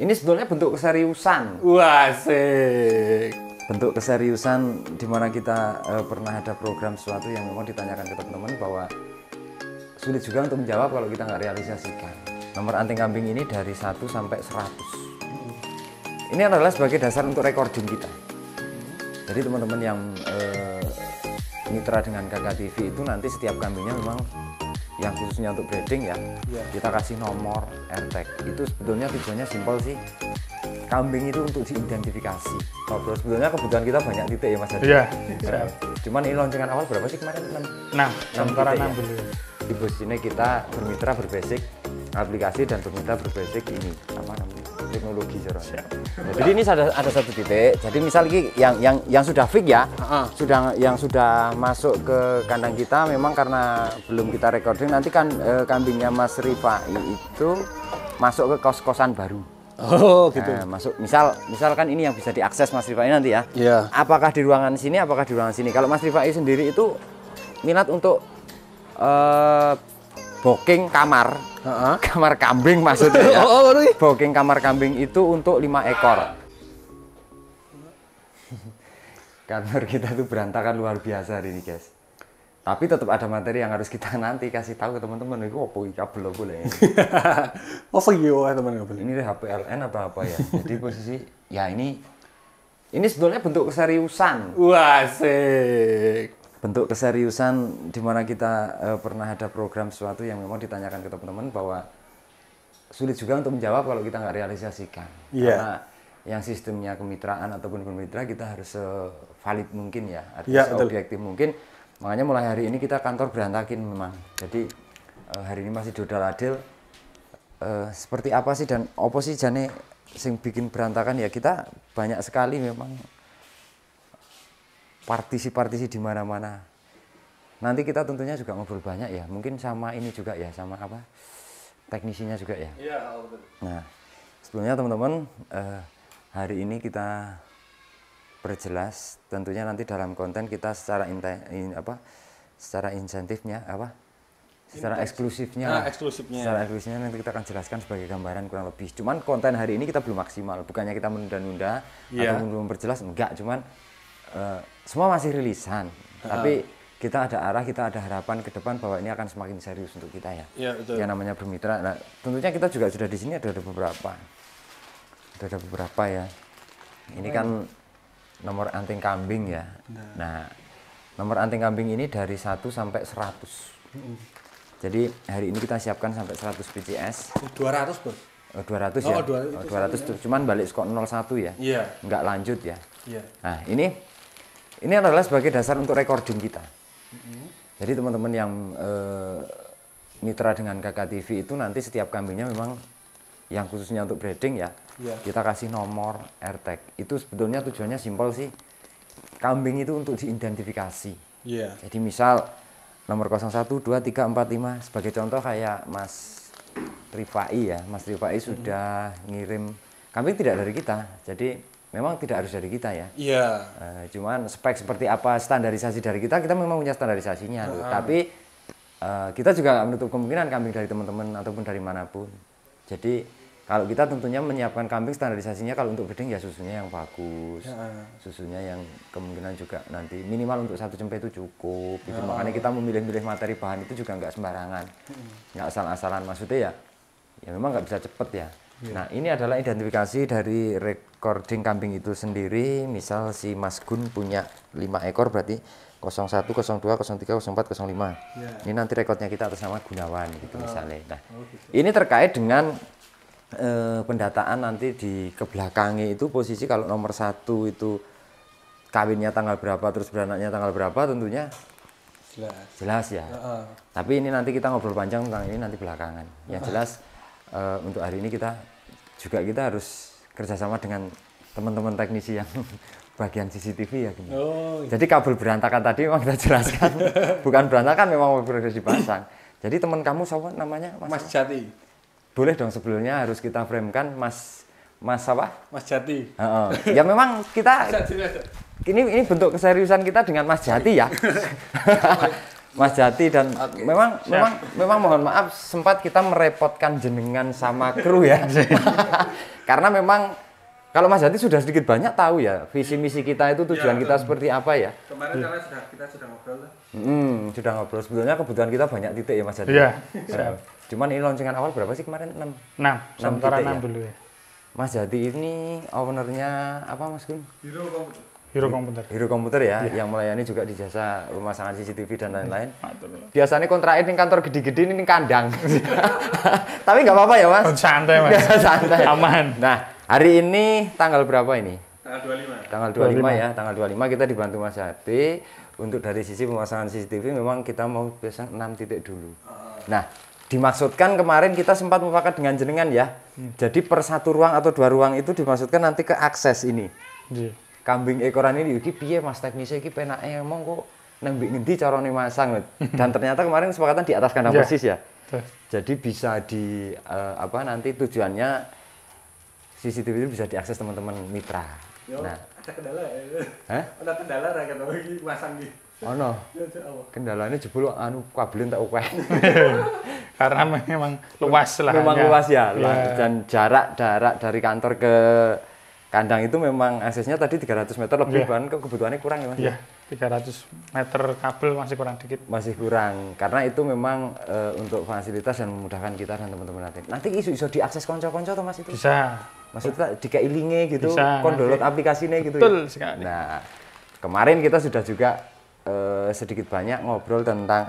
Ini sebetulnya bentuk keseriusan. Wah, asik. Bentuk keseriusan di mana kita pernah ada program sesuatu yang memang ditanyakan ke teman-teman bahwa sulit juga untuk menjawab kalau kita nggak realisasikan. Nomor anting kambing ini dari 1 sampai 100. Ini adalah sebagai dasar untuk recording kita. Jadi teman-teman yang mitra dengan Kakak TV itu nanti setiap kambingnya memang yang khususnya untuk breeding ya, kita kasih nomor AirTag. Itu sebetulnya tujuannya simpel sih. Kambing itu untuk diidentifikasi. Kalau sebetulnya kebutuhan kita banyak titik ya Mas Hadi. Iya. Cuman ini launching awal berapa sih kemarin? 6 sementara 6 dulu. Di bos ini kita bermitra berbasic aplikasi dan bermitra berbasic ini apa namanya teknologi Nah, jadi ini ada satu titik. Jadi misal ini yang sudah fix ya, yang sudah masuk ke kandang kita memang karena belum kita recording nanti kan kambingnya Mas Rifai itu masuk ke kos-kosan baru. Oh gitu. Nah, masuk misalkan ini yang bisa diakses Mas Rifai nanti ya. Iya. Apakah di ruangan sini, apakah di ruangan sini. Kalau Mas Rifai sendiri itu minat untuk booking kamar, kamar kambing maksudnya ya. Booking kamar kambing itu untuk 5 ekor. Kantor kita tuh berantakan luar biasa hari ini guys. Tapi tetap ada materi yang harus kita nanti kasih tahu ke teman-teman. Itu apa kabel boleh. Apa gitu teman-teman? Ini HPLN atau apa ya? Jadi posisi ya ini sebetulnya bentuk keseriusan. Wah, asik. Bentuk keseriusan di mana kita pernah ada program sesuatu yang memang ditanyakan ke teman-teman bahwa sulit juga untuk menjawab kalau kita nggak realisasikan. Karena yang sistemnya kemitraan ataupun bermitra kita harus valid mungkin ya, artinya objektif mungkin. Makanya mulai hari ini kita kantor berantakin memang. Jadi hari ini masih dodol-adil. Seperti apa sih dan apa sih jane sing bikin berantakan ya, kita banyak sekali memang partisi di mana-mana. Nanti kita tentunya juga ngobrol banyak ya, mungkin sama ini juga ya, sama apa teknisinya juga ya. Iya, betul. Nah, sebelumnya teman-teman hari ini kita perjelas, tentunya nanti dalam konten kita secara insentifnya apa? Secara eksklusifnya. Secara eksklusifnya nanti kita akan jelaskan sebagai gambaran kurang lebih. Cuman konten hari ini kita belum maksimal, bukannya kita menunda-nunda atau belum memperjelas, enggak, cuman semua masih rilisan, tapi kita ada arah, kita ada harapan ke depan bahwa ini akan semakin serius untuk kita ya. Iya, betul. Yang namanya bermitra. Nah, tentunya kita juga sudah di sini ada beberapa ya. Ini kan nomor anting kambing ya. Nah, nomor anting kambing ini dari 1 sampai 100. Jadi hari ini kita siapkan sampai 100 PCS. 200 bos. 200 ya. 200 cuman balik skor 01 ya. Iya. Nggak lanjut ya. Iya. Nah, ini adalah sebagai dasar untuk recording kita. Jadi teman-teman yang mitra dengan Kakak TV itu nanti setiap kambingnya memang yang khususnya untuk breeding ya, kita kasih nomor AirTag. Itu sebetulnya tujuannya simpel sih. Kambing itu untuk diidentifikasi. Jadi misal nomor 01, 2, 3, 4, 5 sebagai contoh kayak Mas Rifai ya. Mas Rifai sudah ngirim kambing tidak dari kita. Jadi memang tidak harus dari kita ya. Cuman spek seperti apa, standarisasi dari kita memang punya standarisasinya. Tapi kita juga menutup kemungkinan kambing dari teman-teman ataupun dari manapun. Jadi kalau kita tentunya menyiapkan kambing standarisasinya kalau untuk breeding ya susunya yang bagus, susunya yang kemungkinan juga nanti minimal untuk 1 cempe itu cukup. Gitu. Makanya kita memilih-milih materi bahan itu juga nggak sembarangan, nggak asal-asalan, maksudnya ya memang nggak bisa cepet ya. Nah, ini adalah identifikasi dari recording kambing itu sendiri. Misal si Mas Gun punya 5 ekor berarti 01, 02, 03, 04, 05. Ini nanti rekodnya kita atas nama Gunawan gitu misalnya. Nah, ini terkait dengan pendataan nanti di kebelakangnya itu posisi kalau nomor 1 itu kawinnya tanggal berapa terus beranaknya tanggal berapa tentunya jelas ya. Tapi ini nanti kita ngobrol panjang tentang ini nanti belakangan. Yang jelas untuk hari ini kita harus kerjasama dengan teman-teman teknisi yang bagian CCTV ya gini. Jadi kabel berantakan tadi memang kita jelaskan bukan berantakan, memang progres dipasang. Jadi teman kamu siapa namanya? Mas Jati. Boleh dong sebelumnya harus kita framekan Mas apa? Mas Jati. Ya memang kita ini bentuk keseriusan kita dengan Mas Jati ya. Mas Jati dan memang mohon maaf sempat kita merepotkan jenengan sama kru ya. Karena memang kalau Mas Jati sudah sedikit banyak tahu ya visi misi kita itu tujuan kita seperti apa ya. Kemarin karena kita sudah ngobrol lah. Sudah ngobrol. Sebetulnya kebutuhan kita banyak titik ya Mas Jati. Iya. Cuman ini launcingan awal berapa sih kemarin? 6. 6 sementara 6 ya? Dulu ya. Mas Jati ini ownernya apa Mas Gun? Hero Komputer. Hero Komputer ya, yang melayani juga di jasa pemasangan CCTV dan lain-lain. Biasanya kontrakin di kantor gede-gede ini kandang. Tapi nggak apa-apa ya Mas? Santai Mas. Santai. Aman. Nah, hari ini tanggal berapa ini? Tanggal 25. Tanggal 25 ya, tanggal 25 kita dibantu Mas Jati. Untuk dari sisi pemasangan CCTV memang kita mau pasang 6 titik dulu. Nah, dimaksudkan kemarin kita sempat mufakat dengan jenengan ya. Jadi per satu ruang atau 2 ruang itu dimaksudkan nanti ke akses ini. Kambing ekoran ini iki piye Mas teknisnya iki penake ngomong kok nang mbek ngendi carane masang. Dan ternyata kemarin kesepakatan di atas kandang persis ya. Jadi bisa di nanti tujuannya CCTV itu bisa diakses teman-teman mitra. Nah, ada kendala ya. Hah? Ada kendala ra kan iki masang iki. Ono. Kendalanya jebul kabelin tak akeh. Karena memang luas lah. Memang luas ya. Dan jarak dari kantor ke kandang itu memang aksesnya tadi 300 meter lebih, kan kebutuhannya kurang ya Mas? Iya, 300 meter kabel masih kurang dikit. Masih kurang, karena itu memang untuk fasilitas dan memudahkan kita dan teman-teman nanti. Nanti isu diakses konco-konco atau Mas itu? Bisa. Maksudnya dikei linge gitu, bisa, download aplikasinya gitu. Betul ya? Sekali. Nah, kemarin kita sudah juga sedikit banyak ngobrol tentang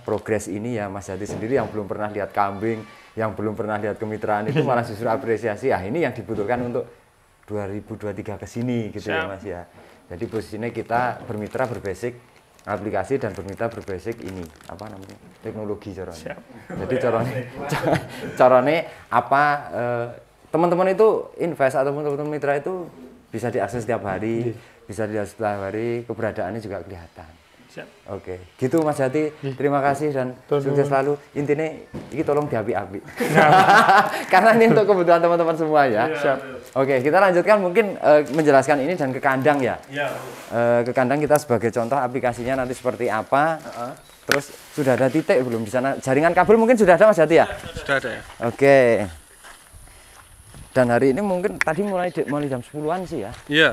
progres ini ya Mas Jati sendiri yang belum pernah lihat kambing, yang belum pernah lihat kemitraan itu malah justru apresiasi. Ini yang dibutuhkan untuk 2023 ke sini gitu ya Mas ya. Jadi posisinya kita bermitra berbasic aplikasi dan bermitra berbasic ini teknologi caranya. Jadi caranya teman-teman itu invest ataupun teman-teman mitra itu bisa diakses setiap hari, bisa dilihat setiap hari, keberadaannya juga kelihatan. Oke, gitu Mas Jati. Terima kasih dan sukses selalu. Intinya ini tolong diapi-api. Karena ini untuk kebutuhan teman-teman semua ya. Oke, kita lanjutkan mungkin menjelaskan ini dan ke kandang ya. Ke kandang kita sebagai contoh aplikasinya nanti seperti apa. Terus sudah ada titik belum di sana? Jaringan kabel mungkin sudah ada Mas Jati ya? Sudah ada ya. Oke. Dan hari ini mungkin tadi mulai jam 10-an sih ya. Iya.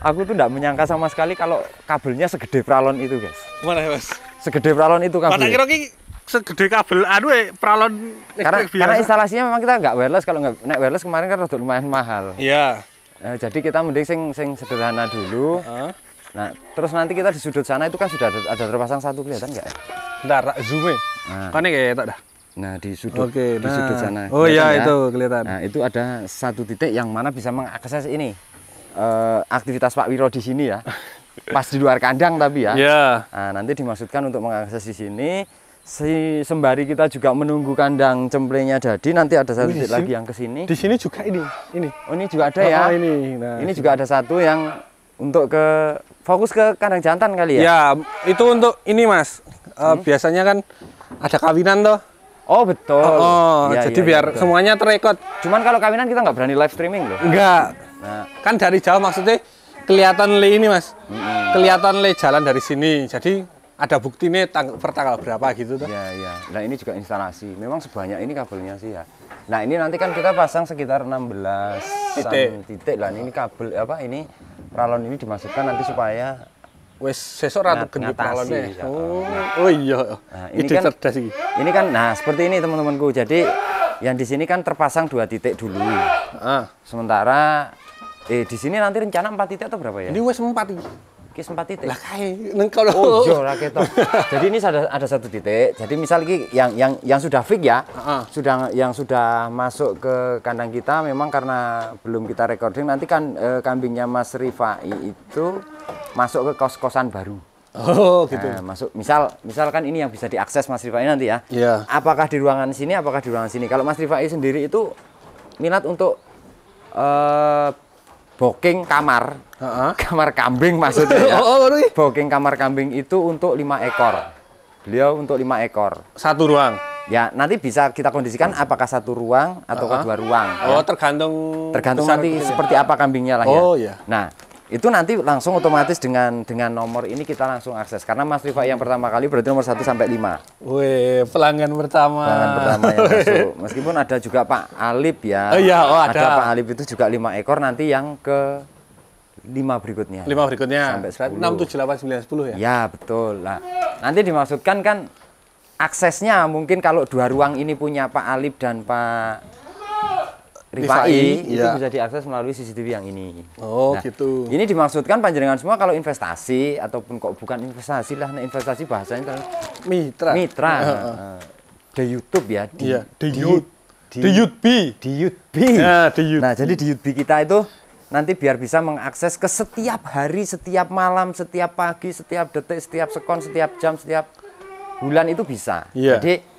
Aku tuh enggak menyangka sama sekali kalau kabelnya segede pralon itu, guys. Mana ya, Mas? Segede pralon itu kabel. Mana kira ki segede kabel pralon karena instalasinya memang kita nggak wireless. Kalau nggak naik wireless kemarin kan udah lumayan mahal. Iya. Jadi kita mending sing sederhana dulu. Nah, terus nanti kita di sudut sana itu kan sudah ada terpasang satu, kelihatan nggak ya? Bentar, zoom ya. Kan kayak tak dah. Nah, di sudut di sudut sana. Oh iya ya? itu kelihatan. Nah, itu ada satu titik yang mana bisa mengakses ini. Aktivitas Pak Wiro di sini ya. Pas di luar kandang tapi ya. Iya. Nah, nanti dimaksudkan untuk mengakses di sini. Sembari kita juga menunggu kandang cemplenya jadi, nanti ada satu titik lagi yang ke sini. Di sini juga ini. Oh, ini juga ada ya. Ini. Nah, ini juga ada satu yang untuk fokus ke kandang jantan kali ya. Ya, itu untuk ini Mas. Biasanya kan ada kawinan toh. Oh betul. Ya, jadi biar betul. Semuanya terekod. Cuman kalau kawinan kita nggak berani live streaming loh. Enggak. Nah. Kan dari jauh maksudnya kelihatan le ini Mas. Kelihatan le jalan dari sini. Jadi ada bukti nih per tanggal berapa gitu tuh. Iya. Nah ini juga instalasi. Memang sebanyak ini kabelnya sih ya. Nah ini nanti kan kita pasang sekitar 16 titik lah. Ini kabel ini pralon ini dimasukkan nanti supaya wes sesok ratu gendut pralonnya. Ya. Oh iya. Nah, ini kan cerdas ini. Ini kan seperti ini teman-temanku. Jadi yang di sini kan terpasang 2 titik dulu. Sementara di sini nanti rencana 4 titik atau berapa ya? Ini wes 4 ini. Kis 4 titik. Lah kae kalau Jadi ini ada 1 titik. Jadi misal iki yang sudah fix ya. Yang sudah masuk ke kandang kita memang karena belum kita recording nanti kan kambingnya Mas Rifai itu masuk ke kos-kosan baru. Oh, gitu. Nah, masuk misalkan ini yang bisa diakses Mas Rifai nanti ya. Iya. Apakah di ruangan sini, apakah di ruangan sini. Kalau Mas Rifai sendiri itu minat untuk booking kamar. Kamar kambing maksudnya ya. Booking kamar kambing itu untuk 5 ekor. Beliau untuk 5 ekor. 1 ruang. Ya, nanti bisa kita kondisikan apakah 1 ruang atau 2 ruang. Oh, ya. tergantung nanti seperti apa kambingnya lah ya. Oh, iya. Nah, Itu nanti langsung otomatis dengan nomor ini kita langsung akses. Karena Mas Rifai yang pertama kali berarti nomor 1 sampai 5. Wih, pelanggan pertama. Pelanggan pertama yang masuk. Meskipun ada juga Pak Alip ya. Oh iya, ada. Pak Alip itu juga 5 ekor, nanti yang ke 5 berikutnya. 5 berikutnya. Sampai 10. 6, 7, 8, 9, 10 ya? Ya, betul. Nah, nanti dimaksudkan kan aksesnya mungkin kalau 2 ruang ini punya Pak Alip dan Pak Rifai, itu bisa diakses melalui CCTV yang ini. Oh, nah, gitu. Ini dimaksudkan panjenengan semua kalau investasi ataupun kok bukan investasi lah, nah investasi bahasanya mitra. Di YouTube ya, di YouTube. Nah, jadi di YouTube kita itu nanti biar bisa mengakses ke setiap hari, setiap malam, setiap pagi, setiap detik, setiap sekon, setiap jam, setiap bulan itu bisa. Jadi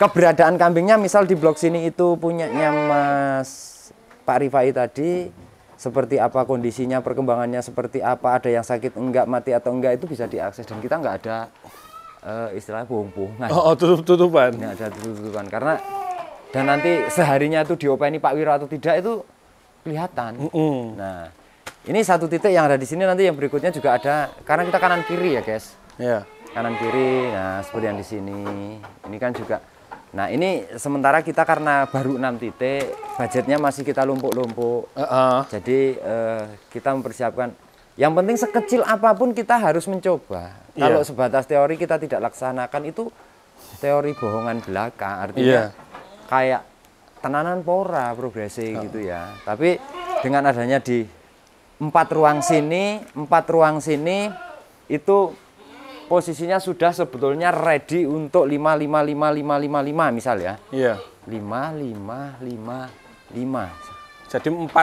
keberadaan kambingnya misal di blok sini itu punyanya Mas Pak Rifai tadi, seperti apa kondisinya, perkembangannya seperti apa, ada yang sakit enggak, mati atau enggak, itu bisa diakses dan kita enggak ada istilahnya bohong-bohongan. Tutup-tutupan. Enggak ada tutup-tutupan karena dan nanti seharinya itu diopeni Pak Wiro atau tidak itu kelihatan. Nah, ini satu titik yang ada di sini, nanti yang berikutnya juga ada karena kita kanan kiri ya, guys. Iya. Kanan kiri. Nah, seperti yang di sini. Ini kan juga. Nah, ini sementara kita karena baru 6 titik, budgetnya masih kita lumpuk-lumpuk. Jadi kita mempersiapkan. Yang penting sekecil apapun kita harus mencoba. Kalau sebatas teori kita tidak laksanakan, itu teori bohongan belaka. Artinya kayak tenanan pora progresi gitu ya. Tapi dengan adanya di 4 ruang sini itu posisinya sudah sebetulnya ready untuk 5 misal ya. Iya. 5. Jadi 40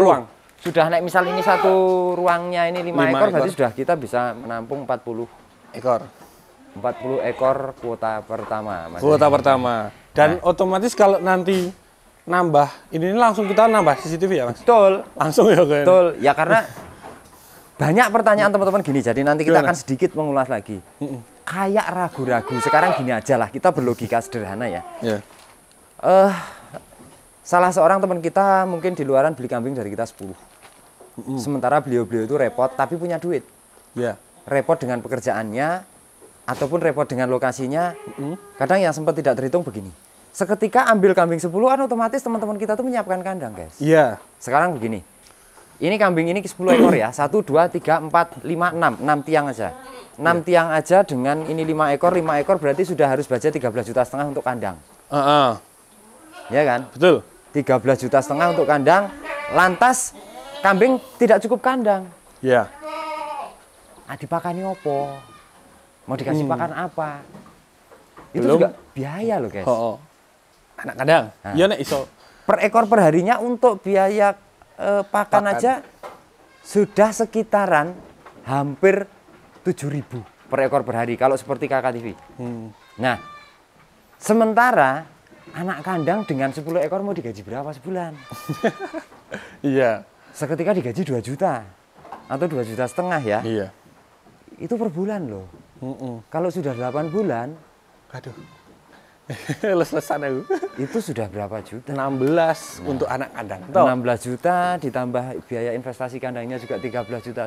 ruang. Sudah naik misal ini satu ruangnya ini 5 ekor, berarti sudah kita bisa menampung 40 ekor. 40 ekor kuota pertama. Kuota pertama. Dan otomatis kalau nanti nambah, ini langsung kita nambah CCTV ya, Mas? Betul. Langsung ya, kan? Betul. Ya karena banyak pertanyaan teman-teman gini, jadi nanti kita akan sedikit mengulas lagi. Kayak ragu-ragu, sekarang gini aja lah, kita berlogika sederhana ya. Salah seorang teman kita mungkin di luaran beli kambing dari kita 10. Sementara beliau-beliau itu repot, tapi punya duit. Repot dengan pekerjaannya, ataupun repot dengan lokasinya. Kadang yang sempat tidak terhitung begini. Seketika ambil kambing 10, kan otomatis teman-teman kita tuh menyiapkan kandang, guys. Sekarang begini. Ini kambing ini 10 ekor ya. 1, 2, 3, 4, 5, 6. 6 tiang aja. 6 tiang aja dengan ini 5 ekor. 5 ekor berarti sudah harus budget 13,5 juta untuk kandang. Ya kan? Betul. 13,5 juta untuk kandang. Lantas kambing tidak cukup kandang. Iya. Dipakani opo? Mau dikasih pakan apa? Itu juga biaya loh, guys. Anak kandang. Iya nek iso. Per ekor perharinya untuk biaya pakan aja sudah sekitaran hampir 7.000 per ekor per hari kalau seperti Kakak TV. Nah, sementara anak kandang dengan 10 ekor mau digaji berapa sebulan? Iya. Seketika digaji 2 juta atau 2,5 juta ya. Iya. Itu per bulan loh. Kalau sudah 8 bulan, aduh. Les-lesan aku. Itu sudah berapa juta? 16 untuk anak kandang. 16 juta ditambah biaya investasi kandangnya juga 13,5 juta,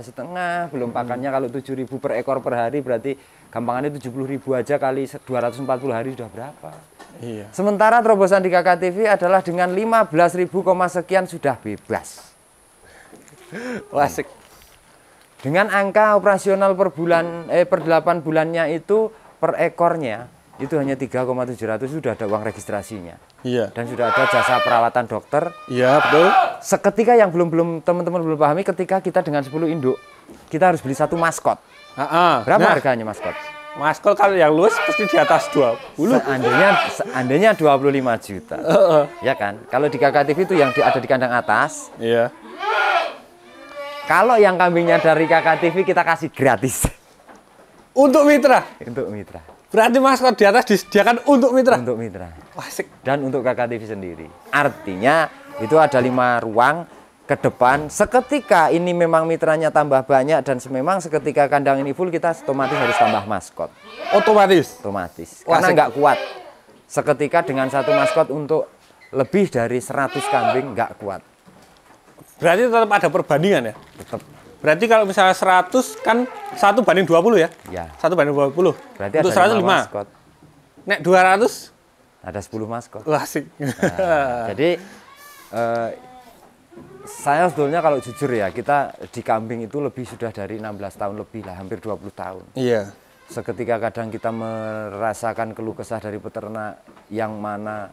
belum pakannya kalau 7.000 per ekor per hari berarti gampangannya 70.000 aja kali 240 hari sudah berapa? Iya. Sementara terobosan di KK TV adalah dengan 15.000, sekian sudah bebas. Asik. Dengan angka operasional per bulan per 8 bulannya itu per ekornya itu hanya 3,700, sudah ada uang registrasinya. Iya. Dan sudah ada jasa perawatan dokter. Iya, betul. Seketika yang belum teman-teman belum pahami, ketika kita dengan 10 induk, kita harus beli 1 maskot. Berapa harganya maskot? Maskot kalau yang luas pasti di atas 20. Seandainya 25 juta. Ya kan? Kalau di KK TV itu yang ada di kandang atas. Iya. Kalau yang kambingnya dari KK TV kita kasih gratis. Untuk mitra? Untuk mitra. Berarti maskot di atas disediakan untuk mitra? Untuk mitra. Asik. Dan untuk KK TV sendiri. Artinya itu ada 5 ruang ke depan. Seketika ini memang mitranya tambah banyak dan memang seketika kandang ini full, kita otomatis harus tambah maskot. Otomatis? Otomatis. Karena nggak kuat. Seketika dengan 1 maskot untuk lebih dari 100 kambing nggak kuat. Berarti tetap ada perbandingan ya? Tetap. Berarti kalau misalnya 100 kan 1:20 ya? Ya. 1:20. Berarti untuk ada 105. maskot. Nek 200 ada 10 maskot. wah asik. Nah, jadi saya sebetulnya kalau jujur ya, kita di kambing itu sudah dari 16 tahun lebih lah, hampir 20 tahun. Iya. Seketika kadang kita merasakan keluh kesah dari peternak yang mana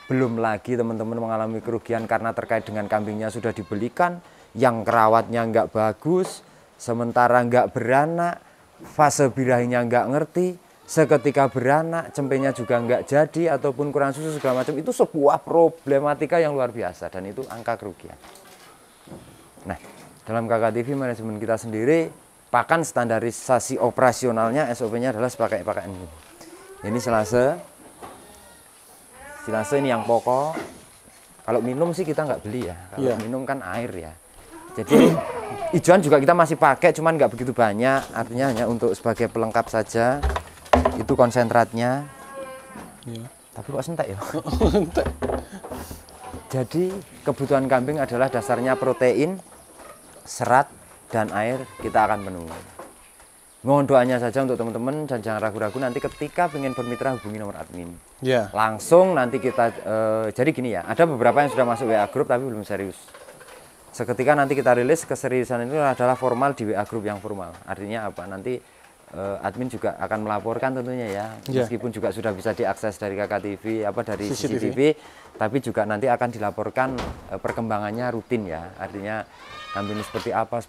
belum lagi teman-teman mengalami kerugian karena terkait dengan kambingnya sudah dibelikan, yang kerawatnya nggak bagus, sementara nggak beranak, fase birahinya nggak ngerti, seketika beranak, cempenya juga nggak jadi, ataupun kurang susu segala macam, itu sebuah problematika yang luar biasa, dan itu angka kerugian. Nah, dalam KKTV manajemen kita sendiri, pakan standarisasi operasionalnya, SOP-nya adalah pakai pakan ini. Ini silase ini yang pokok. Kalau minum sih kita nggak beli ya, kalau minum kan air ya. Jadi hijauan juga kita masih pakai, cuman nggak begitu banyak, artinya hanya untuk sebagai pelengkap saja. Itu konsentratnya. Iya. Tapi kok sentek ya? Jadi kebutuhan kambing adalah dasarnya protein, serat, dan air, kita akan penuhi. Mohon doanya saja untuk teman-teman, dan jangan ragu-ragu nanti ketika ingin bermitra hubungi nomor admin. Yeah. Langsung nanti kita, jadi gini ya, ada beberapa yang sudah masuk WA group tapi belum serius. Seketika nanti kita rilis, keseriusan itu adalah formal di WA group yang formal. Artinya apa? Nanti admin juga akan melaporkan tentunya ya, meskipun juga sudah bisa diakses dari KKTV, dari CCTV, tapi juga nanti akan dilaporkan perkembangannya rutin ya. Artinya kambing ini seperti apa.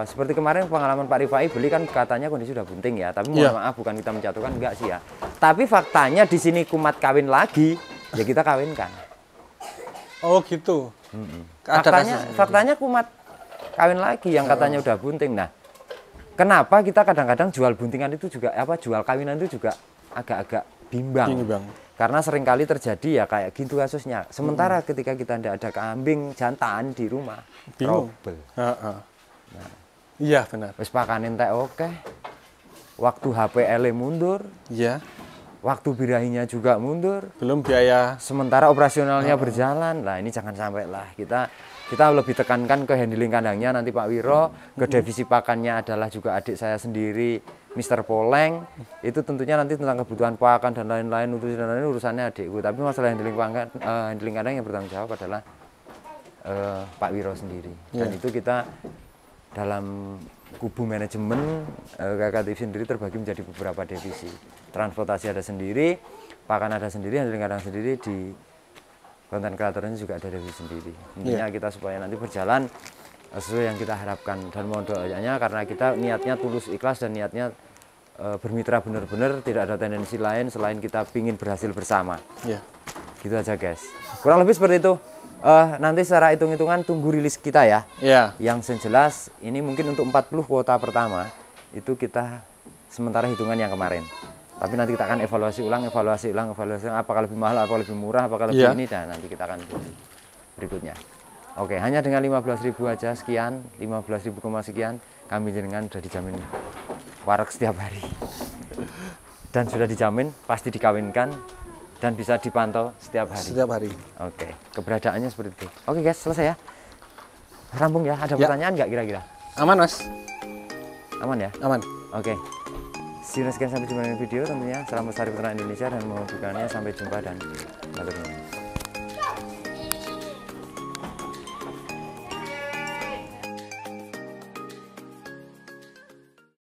Seperti kemarin pengalaman Pak Rifai beli kan katanya kondisi sudah bunting ya, tapi mohon maaf bukan kita menjatuhkan, enggak sih ya. Tapi faktanya di sini kumat kawin lagi, ya kita kawinkan. Oh gitu. Faktanya kumat kawin lagi yang katanya udah bunting. Nah, kenapa kita kadang-kadang jual buntingan itu juga jual kawinan itu juga agak-agak bimbang. Karena seringkali terjadi ya kayak gitu kasusnya. Sementara ketika kita tidak ada kambing jantan di rumah, trouble. Nah, iya benar. Wis pakanin teh oke. Waktu HPL mundur. Iya. Waktu birahinya juga mundur. Belum biaya. Sementara operasionalnya berjalan. Nah, ini jangan sampai lah. Kita lebih tekankan ke handling kandangnya nanti Pak Wiro, ke divisi pakannya adalah juga adik saya sendiri, Mr. Poleng. Itu tentunya nanti tentang kebutuhan pakan dan lain-lain, urusannya adikku. Tapi masalah handling kandang yang bertanggung jawab adalah Pak Wiro sendiri. Dan itu kita dalam kubu manajemen KKTV sendiri terbagi menjadi beberapa divisi. Transportasi ada sendiri, pakan ada sendiri, handling kandang sendiri, di konten kreatornya juga ada divisi sendiri. Intinya kita supaya nanti berjalan sesuai yang kita harapkan, dan mohon doanya karena kita niatnya tulus ikhlas dan niatnya bermitra benar-benar, tidak ada tendensi lain selain kita pingin berhasil bersama. Gitu aja guys, kurang lebih seperti itu. Nanti secara hitung-hitungan tunggu rilis kita ya. Yang jelas ini mungkin untuk 40 kuota pertama itu kita sementara hitungan yang kemarin. Tapi nanti kita akan evaluasi ulang, apakah lebih mahal, apakah lebih murah, apakah lebih ini, dan nanti kita akan berikutnya. Oke, hanya dengan 15.000 aja sekian, 15.000 sekian, kami jenengan sudah dijamin warak setiap hari. Dan sudah dijamin pasti dikawinkan dan bisa dipantau setiap hari. Oke, keberadaannya seperti itu. Oke guys, selesai ya. Rampung ya, ada pertanyaan nggak kira-kira? Aman mas. Aman ya? Aman. Oke. See you next time, sampai jumpa di video tentunya. Salam lestari peternak Indonesia dan mohon dukungannya. Sampai jumpa dan matur nuwun.